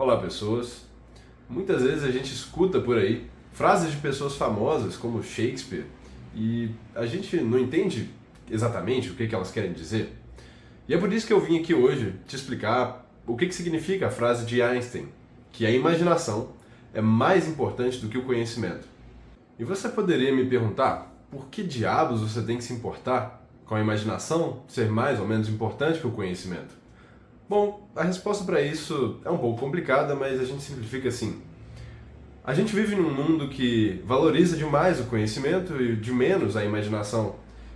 Olá, pessoas. Muitas vezes a gente escuta por aí frases de pessoas famosas como Shakespeare e a gente não entende exatamente o que elas querem dizer. E é por isso que eu vim aqui hoje te explicar o que significa a frase de Einstein, que a imaginação é mais importante do que o conhecimento. E você poderia me perguntar por que diabos você tem que se importar com a imaginação ser mais ou menos importante que o conhecimento? Bom, a resposta para isso é um pouco complicada, mas a gente simplifica assim. A gente vive num mundo que valoriza demais o conhecimento e de menos a imaginação.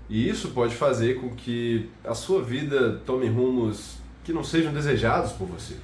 E isso pode fazer com que a sua vida tome rumos que não sejam desejados por você.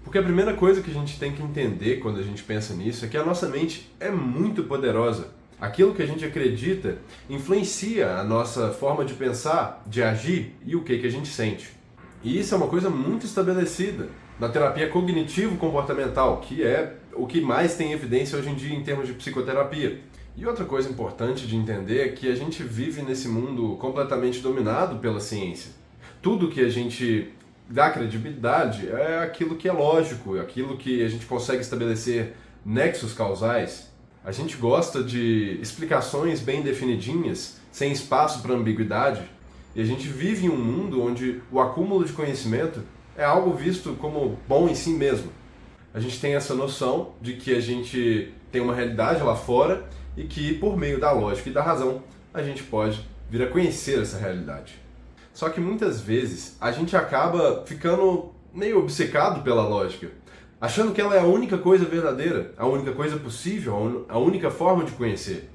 Porque a primeira coisa que a gente tem que entender quando a gente pensa nisso é que a nossa mente é muito poderosa. Aquilo que a gente acredita influencia a nossa forma de pensar, de agir e o que a gente sente. E isso é uma coisa muito estabelecida na terapia cognitivo-comportamental, que é o que mais tem evidência hoje em dia em termos de psicoterapia. E outra coisa importante de entender é que a gente vive nesse mundo completamente dominado pela ciência. Tudo que a gente dá credibilidade é aquilo que é lógico, é aquilo que a gente consegue estabelecer nexos causais. A gente gosta de explicações bem definidinhas, sem espaço para ambiguidade. E a gente vive em um mundo onde o acúmulo de conhecimento é algo visto como bom em si mesmo. A gente tem essa noção de que a gente tem uma realidade lá fora e que, por meio da lógica e da razão, a gente pode vir a conhecer essa realidade. Só que muitas vezes a gente acaba ficando meio obcecado pela lógica, achando que ela é a única coisa verdadeira, a única coisa possível, a única forma de conhecer.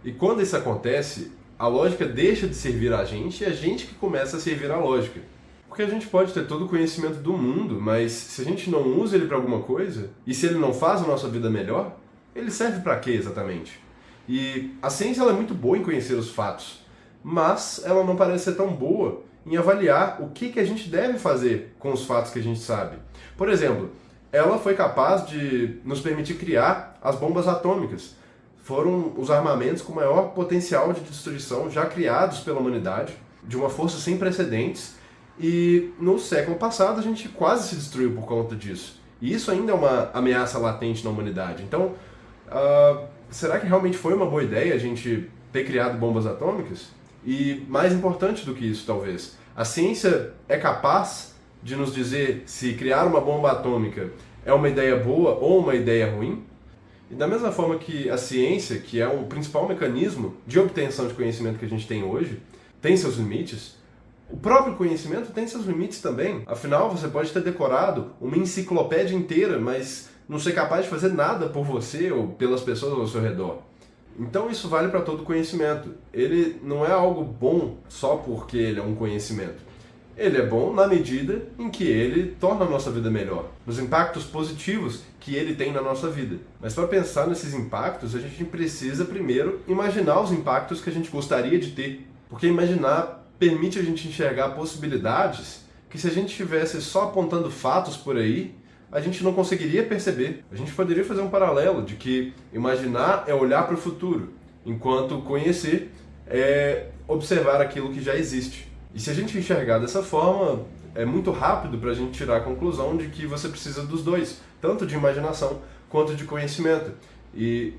E quando isso acontece, a lógica deixa de servir a gente e a gente que começa a servir a lógica. Porque a gente pode ter todo o conhecimento do mundo, mas se a gente não usa ele para alguma coisa, e se ele não faz a nossa vida melhor, ele serve para quê exatamente? E a ciência ela é muito boa em conhecer os fatos, mas ela não parece ser tão boa em avaliar o que a gente deve fazer com os fatos que a gente sabe. Por exemplo, ela foi capaz de nos permitir criar as bombas atômicas. Foram os armamentos com maior potencial de destruição já criados pela humanidade, de uma força sem precedentes, e no século passado a gente quase se destruiu por conta disso. E isso ainda é uma ameaça latente na humanidade. Então, será que realmente foi uma boa ideia a gente ter criado bombas atômicas? E mais importante do que isso, talvez, a ciência é capaz de nos dizer se criar uma bomba atômica é uma ideia boa ou uma ideia ruim? E da mesma forma que a ciência, que é o principal mecanismo de obtenção de conhecimento que a gente tem hoje, tem seus limites, o próprio conhecimento tem seus limites também. Afinal, você pode ter decorado uma enciclopédia inteira, mas não ser capaz de fazer nada por você ou pelas pessoas ao seu redor. Então isso vale para todo conhecimento. Ele não é algo bom só porque ele é um conhecimento. Ele é bom na medida em que ele torna a nossa vida melhor, nos impactos positivos que ele tem na nossa vida. Mas para pensar nesses impactos, a gente precisa primeiro imaginar os impactos que a gente gostaria de ter. Porque imaginar permite a gente enxergar possibilidades que, se a gente estivesse só apontando fatos por aí, a gente não conseguiria perceber. A gente poderia fazer um paralelo de que imaginar é olhar para o futuro, enquanto conhecer é observar aquilo que já existe. E se a gente enxergar dessa forma, é muito rápido para a gente tirar a conclusão de que você precisa dos dois, tanto de imaginação quanto de conhecimento. E,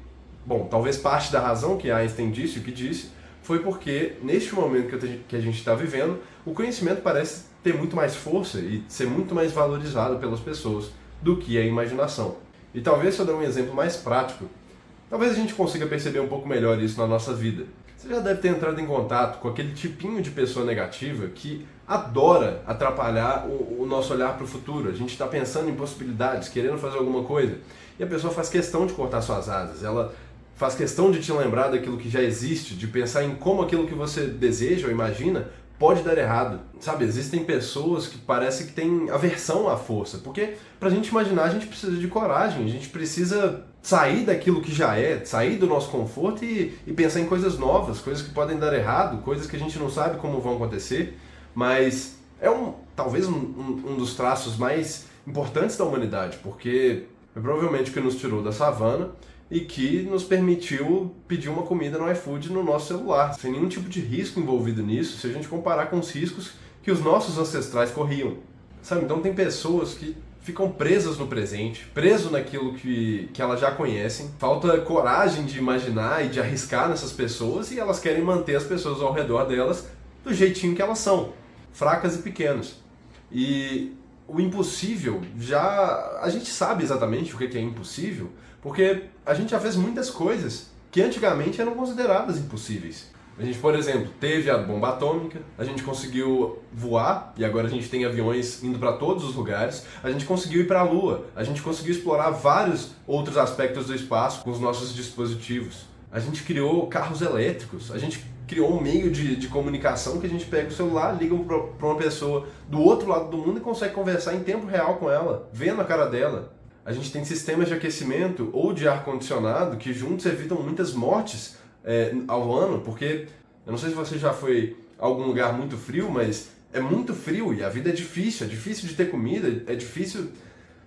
bom, talvez parte da razão que Einstein disse o que disse foi porque, neste momento que a gente está vivendo, o conhecimento parece ter muito mais força e ser muito mais valorizado pelas pessoas do que a imaginação. E talvez, se eu der um exemplo mais prático, talvez a gente consiga perceber um pouco melhor isso na nossa vida. Você já deve ter entrado em contato com aquele tipinho de pessoa negativa que adora atrapalhar o nosso olhar para o futuro. A gente está pensando em possibilidades, querendo fazer alguma coisa, e a pessoa faz questão de cortar suas asas. Ela faz questão de te lembrar daquilo que já existe, de pensar em como aquilo que você deseja ou imagina pode dar errado. Sabe, existem pessoas que parece que têm aversão à força, porque pra gente imaginar a gente precisa de coragem, a gente precisa sair daquilo que já é, sair do nosso conforto e pensar em coisas novas, coisas que podem dar errado, coisas que a gente não sabe como vão acontecer, mas é talvez um dos traços mais importantes da humanidade, porque é provavelmente o que nos tirou da savana e que nos permitiu pedir uma comida no iFood no nosso celular, sem nenhum tipo de risco envolvido nisso, se a gente comparar com os riscos que os nossos ancestrais corriam. Sabe, então tem pessoas que ficam presas no presente, preso naquilo que elas já conhecem, falta coragem de imaginar e de arriscar nessas pessoas e elas querem manter as pessoas ao redor delas do jeitinho que elas são, fracas e pequenas. E o impossível, a gente sabe exatamente o que é impossível, porque a gente já fez muitas coisas que antigamente eram consideradas impossíveis. A gente, por exemplo, teve a bomba atômica, a gente conseguiu voar e agora a gente tem aviões indo para todos os lugares, a gente conseguiu ir para a Lua, a gente conseguiu explorar vários outros aspectos do espaço com os nossos dispositivos. A gente criou carros elétricos, a gente criou um meio de comunicação que a gente pega o celular, liga para uma pessoa do outro lado do mundo e consegue conversar em tempo real com ela, vendo a cara dela. A gente tem sistemas de aquecimento ou de ar-condicionado que juntos evitam muitas mortes ao ano, porque eu não sei se você já foi a algum lugar muito frio, mas é muito frio e a vida é difícil de ter comida, é difícil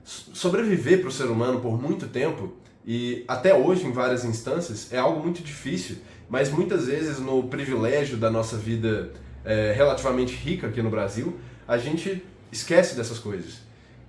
sobreviver para o ser humano por muito tempo e até hoje em várias instâncias é algo muito difícil, mas muitas vezes no privilégio da nossa vida relativamente rica aqui no Brasil, a gente esquece dessas coisas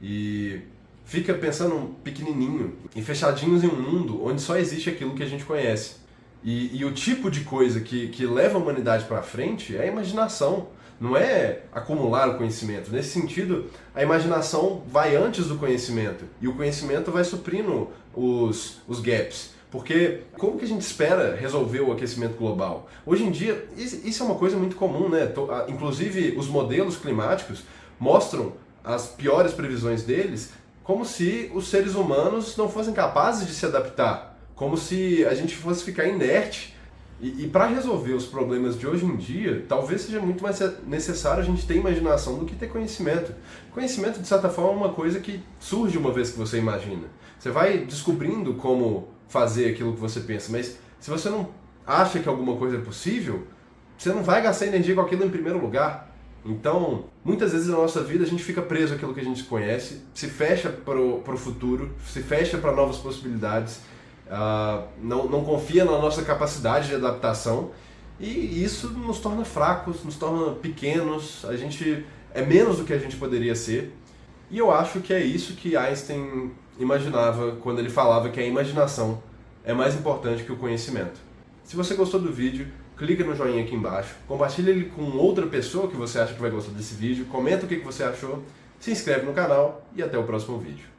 e fica pensando pequenininho e fechadinhos em um mundo onde só existe aquilo que a gente conhece. E o tipo de coisa que leva a humanidade para frente é a imaginação, não é acumular o conhecimento. Nesse sentido, a imaginação vai antes do conhecimento e o conhecimento vai suprindo os gaps. Porque como que a gente espera resolver o aquecimento global? Hoje em dia, isso é uma coisa muito comum, né? Inclusive, os modelos climáticos mostram as piores previsões deles como se os seres humanos não fossem capazes de se adaptar. Como se a gente fosse ficar inerte. E para resolver os problemas de hoje em dia, talvez seja muito mais necessário a gente ter imaginação do que ter conhecimento. Conhecimento, de certa forma, é uma coisa que surge uma vez que você imagina. Você vai descobrindo como fazer aquilo que você pensa, mas se você não acha que alguma coisa é possível, você não vai gastar energia com aquilo em primeiro lugar. Então, muitas vezes na nossa vida a gente fica preso àquilo que a gente conhece, se fecha para o futuro, se fecha para novas possibilidades, não confia na nossa capacidade de adaptação e isso nos torna fracos, nos torna pequenos, a gente é menos do que a gente poderia ser. E eu acho que é isso que Einstein imaginava quando ele falava que a imaginação é mais importante que o conhecimento. Se você gostou do vídeo, clica no joinha aqui embaixo, compartilha ele com outra pessoa que você acha que vai gostar desse vídeo, comenta o que você achou, se inscreve no canal e até o próximo vídeo.